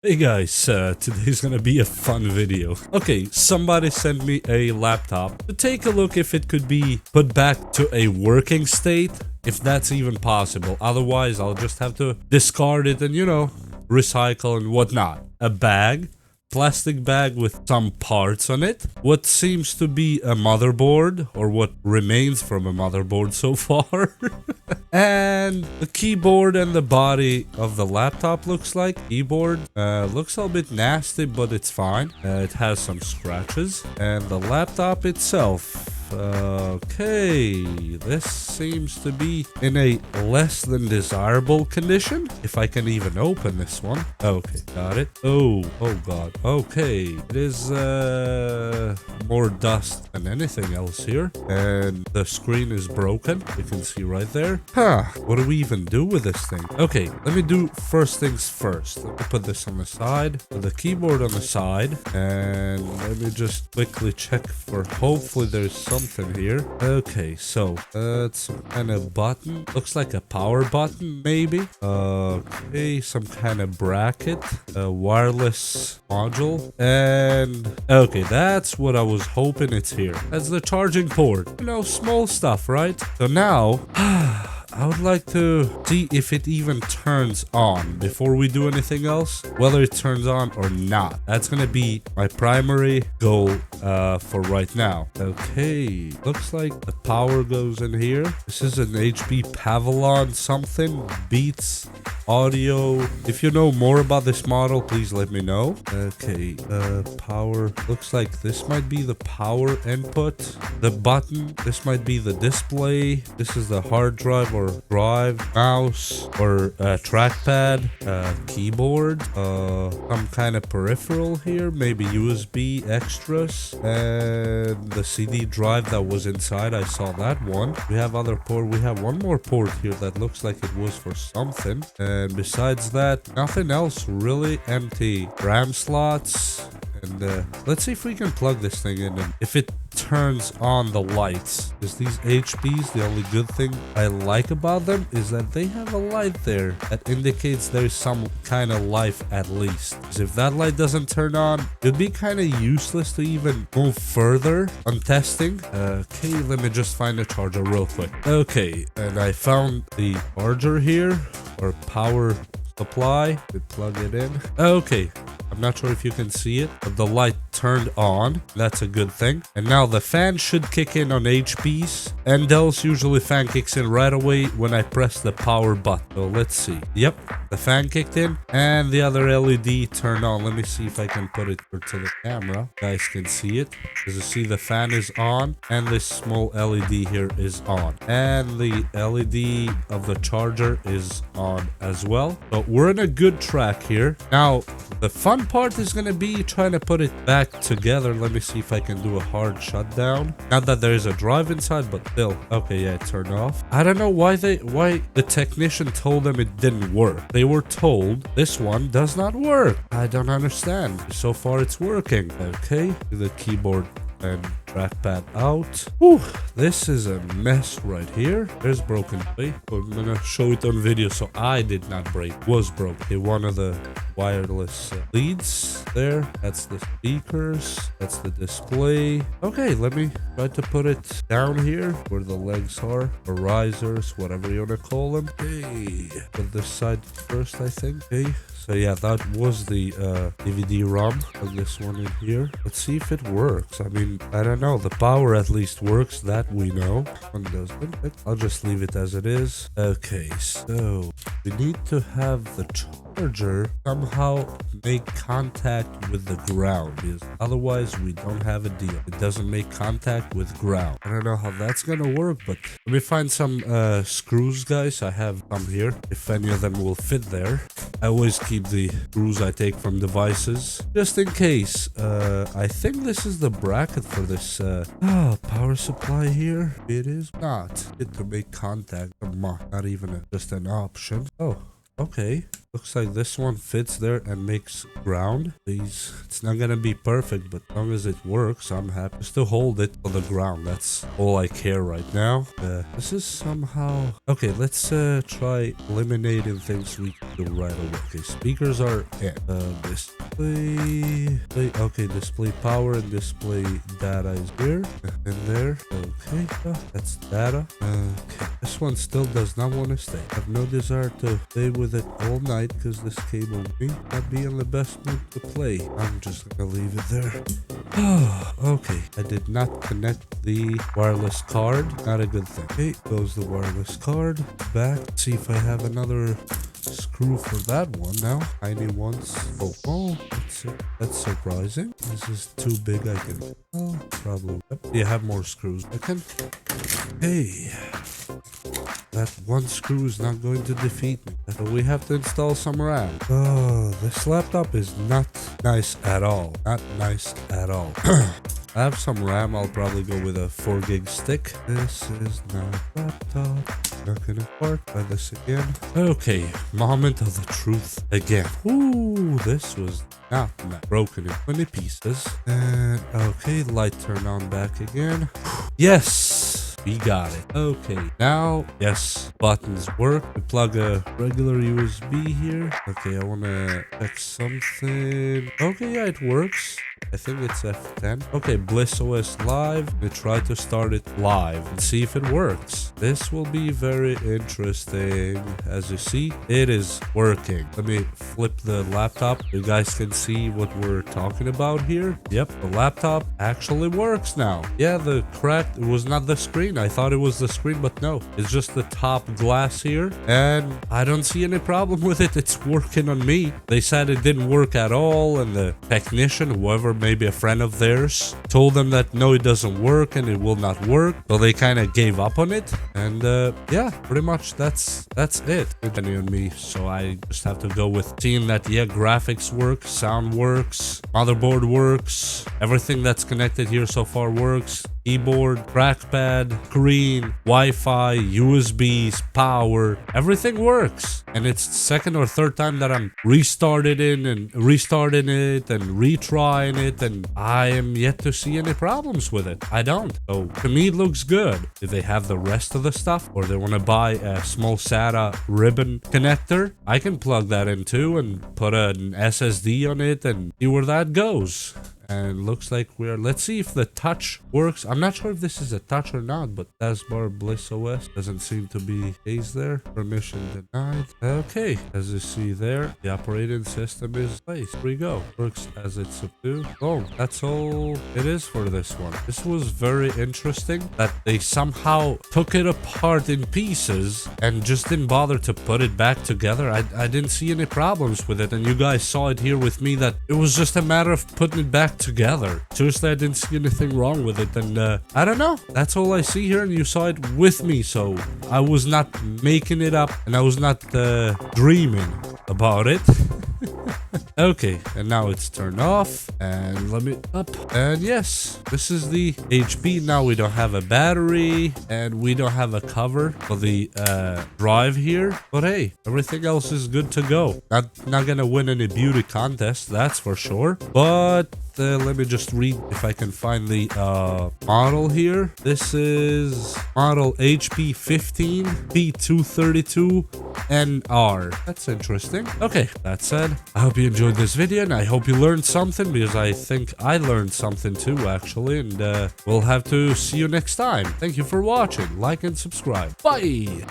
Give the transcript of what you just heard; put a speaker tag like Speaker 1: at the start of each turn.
Speaker 1: Hey guys, today's gonna be a fun video. Okay, somebody sent me a laptop to take a look if it could be put back to a working state, if that's even possible. Otherwise, I'll just have to discard it and, recycle and whatnot. A bag, plastic bag with some parts on it. What seems to be a motherboard, or what remains from a motherboard so far. And the keyboard and the body of the laptop looks like. Keyboard looks a bit nasty, but it's fine. It has some scratches. And the laptop itself. Okay, this seems to be in a less than desirable condition. If I can even open this one. Okay, got it. Oh god. Okay, it is more dust than anything else here. And the screen is broken. You can see right there. What do we even do with this thing? Okay, let me do first things first. Let me put this on the side. Put the keyboard on the side. And let me just quickly check for hopefully there's something here. Okay, so it's some kind of button. Looks like a power button, maybe. Okay, some kind of bracket. A wireless module. And okay, that's what I was hoping it's here. That's the charging port. Small stuff, right? So now I would like to see if it even turns on before we do anything else. Whether it turns on or not. That's gonna be my primary goal for right now. Okay, looks like the power goes in here. This is an HP Pavilion something. Beats audio. If you know more about this model, please let me know. Okay, power. Looks like this might be the power input. The button. This might be the display. This is the hard drive or drive, mouse or trackpad, keyboard, some kind of peripheral here, maybe USB extras, and the CD drive that was inside. I saw that one. We have other port. We have one more port here that looks like it was for something, and besides that, nothing else really. Empty RAM slots. And let's see if we can plug this thing in, and if it turns on the lights. Because these HPs, the only good thing I like about them is that they have a light there that indicates there's some kind of life at least. Because if that light doesn't turn on, it'd be kind of useless to even move further on testing. Okay, let me just find a charger real quick. Okay, and I found the charger here, or power supply. We plug it in. Okay. I'm not sure if you can see it, but the light turned on. That's a good thing. And now the fan should kick in on HPs. And Dell's usually fan kicks in right away when I press the power button. So let's see. Yep, the fan kicked in and the other LED turned on. Let me see if I can put it to the camera. You guys can see it. As you see, the fan is on and this small LED here is on. And the LED of the charger is on as well. So we're in a good track here. Now, the fun part is gonna be trying to put it back together. Let me see if I can do a hard shutdown. Not that there is a drive inside, but still. Okay, yeah, it turned off. I don't know why the technician told them it didn't work. They were told this one does not work. I don't understand. So far it's working. Okay, the keyboard and trackpad out. Whew, this is a mess right here. There's broken plate. I'm gonna show it on video so I did not break. Was broken. Okay, one of the wireless leads there. That's the speakers. That's the display. Okay, let me try to put it down here where the legs are, or risers, whatever you wanna call them. Okay, put this side first, I think. Okay. So yeah, that was the DVD-ROM. Plug this one in here. Let's see if it works. I mean, I don't know. The power at least works. That we know. One doesn't. I'll just leave it as it is. Okay, so we need to have the charger somehow make contact with the ground, because otherwise we don't have a deal. It doesn't make contact with ground. I don't know how that's gonna work, but let me find some screws, guys. I have some here, if any of them will fit there. I always keep the screws I take from devices just in case. I think this is the bracket for this power supply here. It is not it to make contact. Not even just an option. Oh, Okay. Looks like this one fits there and makes ground. Please. It's not gonna be perfect, but as long as it works, I'm happy. Just to hold it on the ground. That's all I care right now. This is somehow... Okay, let's try eliminating things we can do right away. Okay, speakers are in. Display... Okay, display power and display data is here. And there. Okay, that's data. Okay, this one still does not want to stay. I have no desire to stay with it all night because this cable may not be in the best mood to play. I'm just gonna leave it there. Okay, I did not connect the wireless card. Not a good thing. Okay, goes the wireless card. Back. See if I have another screw for that one now. Tiny ones. Oh, that's surprising. This is too big. I can. Oh, probably. Yep. You have more screws. I can. Hey. That one screw is not going to defeat me. So we have to install some RAM. Oh, this laptop is not nice at all. Not nice at all. I have some RAM. I'll probably go with a 4 gig stick. This is not a laptop. Not gonna part by this again. Okay, moment of the truth again. Ooh, this was not broken in 20 pieces. And okay, light turn on back again. Yes, we got it. Okay, now, yes, buttons work. We plug a regular USB here. Okay, I want to check something. Okay, yeah, it works. I think it's F10. Okay, BlissOS Live. We try to start it live and see if it works. This will be very interesting. As you see, it is working. Let me flip the laptop. You guys can see what we're talking about here. Yep, the laptop actually works now. Yeah, the crack, it was not the screen. I thought it was the screen, but no. It's just the top glass here. And I don't see any problem with it. It's working on me. They said it didn't work at all. And the technician, whoever, maybe a friend of theirs, told them that no, it doesn't work and it will not work. So they kind of gave up on it. And yeah, pretty much that's it. Depending on me. So I just have to go with seeing that, yeah, graphics work, sound works, motherboard works, everything that's connected here so far works. Keyboard, trackpad, screen, Wi-Fi, USBs, power, everything works. And it's second or third time that I'm restarting it and retrying it, and I am yet to see any problems with it. I don't. So to me it looks good. If they have the rest of the stuff, or they want to buy a small SATA ribbon connector, I can plug that in too and put an SSD on it and see where that goes. And looks like let's see if the touch works. I'm not sure if this is a touch or not, but taskbar BlissOS doesn't seem to be case there. Permission denied. Okay, as you see there, the operating system is placed. Here we go. Works as it's supposed to. Oh, that's all it is for this one. This was very interesting that they somehow took it apart in pieces and just didn't bother to put it back together. I didn't see any problems with it, and you guys saw it here with me that it was just a matter of putting it back together. Seriously, I didn't see anything wrong with it, and I don't know. That's all I see here, and you saw it with me, so I was not making it up, and I was not dreaming about it. Okay, and now it's turned off, and let me up, and yes, this is the HP. Now we don't have a battery, and we don't have a cover for the drive here, but hey, everything else is good to go. Not gonna win any beauty contest, that's for sure, but let me just read if I can find the model here. This is model HP 15 P232NR. That's interesting. Okay, that said, I hope you enjoyed this video, and I hope you learned something, because I think I learned something too, actually, and we'll have to see you next time. Thank you for watching. Like and subscribe. Bye!